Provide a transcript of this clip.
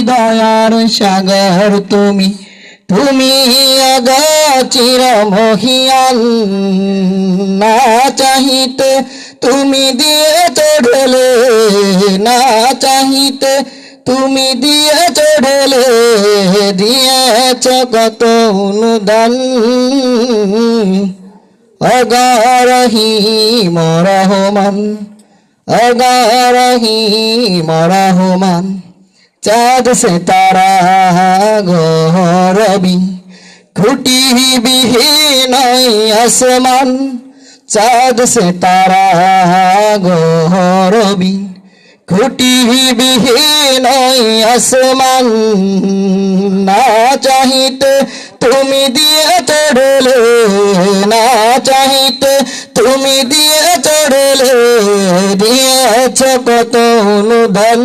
দয়ার সাগর তুমি তুমি অগচির মহিয়ান না চাহিতে তুমি দিয়েছ ঢেলে না চাহিতে তুমি দিয়েছ ঢেলে দিয়েছ কত অনুদান অগরহিম রহমান অগরহিম রহমান চাঁদ সে তারা গরবি খুঁটি বিহীন আসমান চাঁদ সে তারা গরবি খুঁটি বিহীন আসমান না চাহিতে তুমি দিয়ে চড়লে না চাহিতে তুমি দিয়ে চড়লে দিয়েছ কত অনুদান